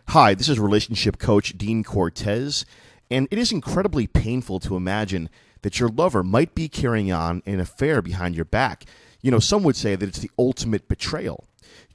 Hi, this is relationship coach Dean Cortez, and it is incredibly painful to imagine that your lover might be carrying on an affair behind your back. Some would say that it's the ultimate betrayal.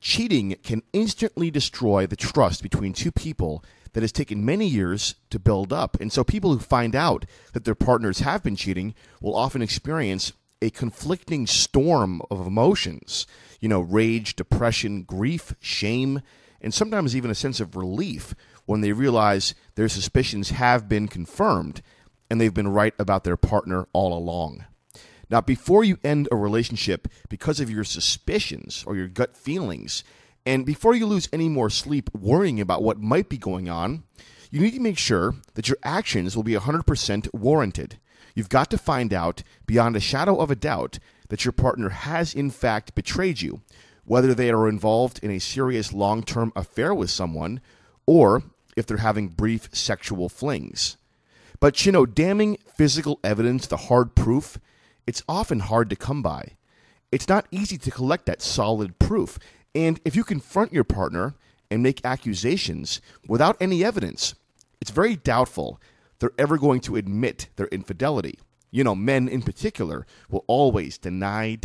Cheating can instantly destroy the trust between two people that has taken many years to build up. And so people who find out that their partners have been cheating will often experience a conflicting storm of emotions, rage, depression, grief, shame, and sometimes even a sense of relief when they realize their suspicions have been confirmed and they've been right about their partner all along. Now, before you end a relationship because of your suspicions or your gut feelings, and before you lose any more sleep worrying about what might be going on, you need to make sure that your actions will be 100% warranted. You've got to find out beyond a shadow of a doubt that your partner has in fact betrayed you, whether they are involved in a serious long-term affair with someone or if they're having brief sexual flings. But damning physical evidence, the hard proof, it's often hard to come by. It's not easy to collect that solid proof. And if you confront your partner and make accusations without any evidence, it's very doubtful they're ever going to admit their infidelity. Men in particular will always deny.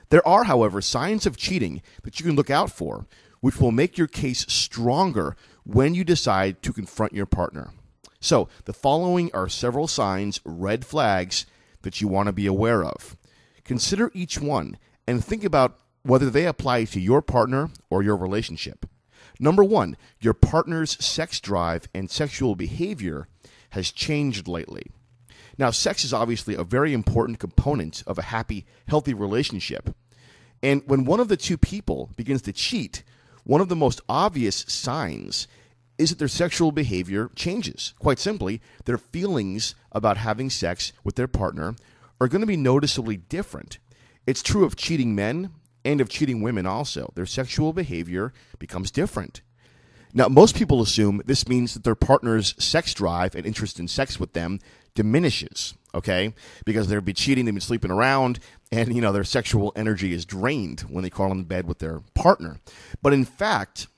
There are, however, signs of cheating that you can look out for, which will make your case stronger when you decide to confront your partner. So, the following are several signs, red flags, that you want to be aware of. Consider each one and think about whether they apply to your partner or your relationship. Number one, your partner's sex drive and sexual behavior has changed lately. Now, sex is obviously a very important component of a happy, healthy relationship. And when one of the two people begins to cheat, one of the most obvious signs is that their sexual behavior changes. Quite simply, their feelings about having sex with their partner are going to be noticeably different. It's true of cheating men and of cheating women also. Their sexual behavior becomes different. Now, most people assume this means that their partner's sex drive and interest in sex with them diminishes, okay? Because they've been cheating, they've been sleeping around, and, their sexual energy is drained when they crawl in bed with their partner. But in fact,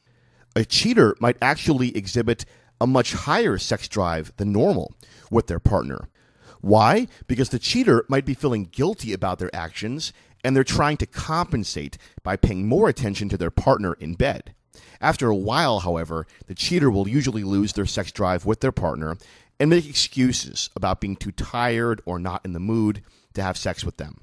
a cheater might actually exhibit a much higher sex drive than normal with their partner. Why? Because the cheater might be feeling guilty about their actions, and they're trying to compensate by paying more attention to their partner in bed. After a while, however, the cheater will usually lose their sex drive with their partner and make excuses about being too tired or not in the mood to have sex with them.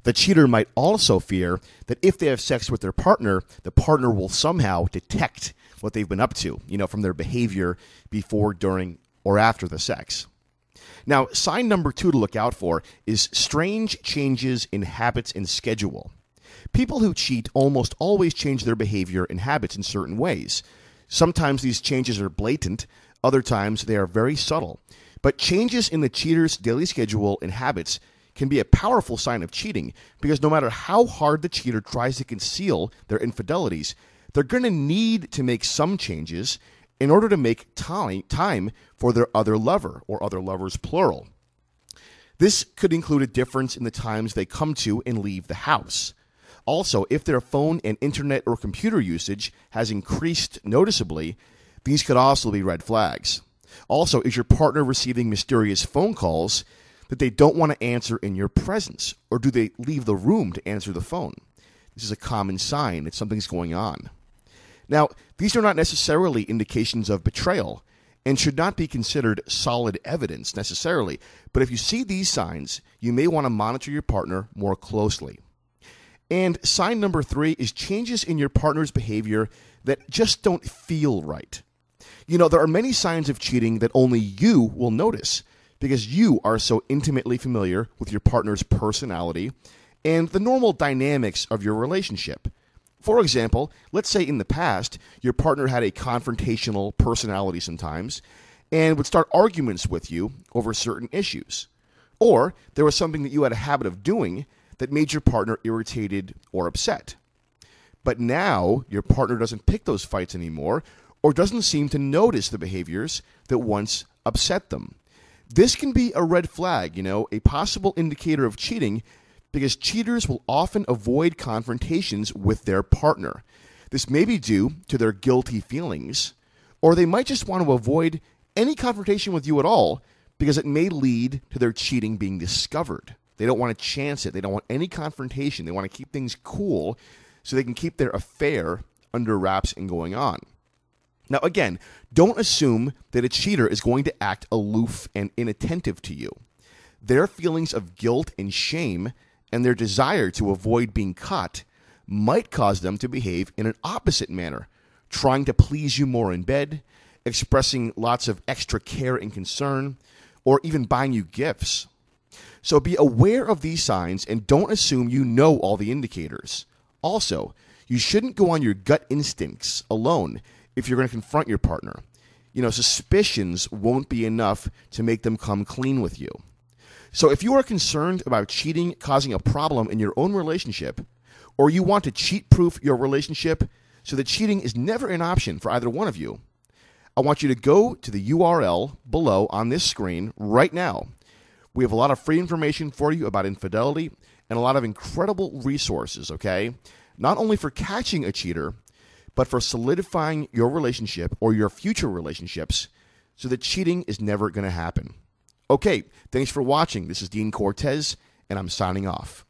The cheater might also fear that if they have sex with their partner, the partner will somehow detect what they've been up to, from their behavior before, during, or after the sex. Now, sign number 2 to look out for is strange changes in habits and schedule. People who cheat almost always change their behavior and habits in certain ways. Sometimes these changes are blatant, other times they are very subtle. But changes in the cheater's daily schedule and habits can be a powerful sign of cheating because no matter how hard the cheater tries to conceal their infidelities, they're going to need to make some changes in order to make time for their other lover, or other lovers plural. This could include a difference in the times they come to and leave the house. Also, if their phone and internet or computer usage has increased noticeably, these could also be red flags. Also, is your partner receiving mysterious phone calls that they don't want to answer in your presence, or do they leave the room to answer the phone? This is a common sign that something's going on. Now, these are not necessarily indications of betrayal and should not be considered solid evidence necessarily, but if you see these signs, you may want to monitor your partner more closely. And sign number 3 is changes in your partner's behavior that just don't feel right. There are many signs of cheating that only you will notice because you are so intimately familiar with your partner's personality and the normal dynamics of your relationship. For example, let's say in the past, your partner had a confrontational personality sometimes and would start arguments with you over certain issues. Or there was something that you had a habit of doing that made your partner irritated or upset. But now your partner doesn't pick those fights anymore or doesn't seem to notice the behaviors that once upset them. This can be a red flag, a possible indicator of cheating because cheaters will often avoid confrontations with their partner. This may be due to their guilty feelings, or they might just want to avoid any confrontation with you at all because it may lead to their cheating being discovered. They don't want to chance it. They don't want any confrontation. They want to keep things cool so they can keep their affair under wraps and going on. Now, again, don't assume that a cheater is going to act aloof and inattentive to you. Their feelings of guilt and shame and their desire to avoid being caught might cause them to behave in an opposite manner, trying to please you more in bed, expressing lots of extra care and concern, or even buying you gifts. So be aware of these signs and don't assume you know all the indicators. Also, you shouldn't go on your gut instincts alone if you're going to confront your partner. Suspicions won't be enough to make them come clean with you. So if you are concerned about cheating causing a problem in your own relationship, or you want to cheat-proof your relationship so that cheating is never an option for either one of you, I want you to go to the URL below on this screen right now. We have a lot of free information for you about infidelity and a lot of incredible resources, okay? Not only for catching a cheater, but for solidifying your relationship or your future relationships so that cheating is never going to happen. Okay, thanks for watching. This is Dean Cortez, and I'm signing off.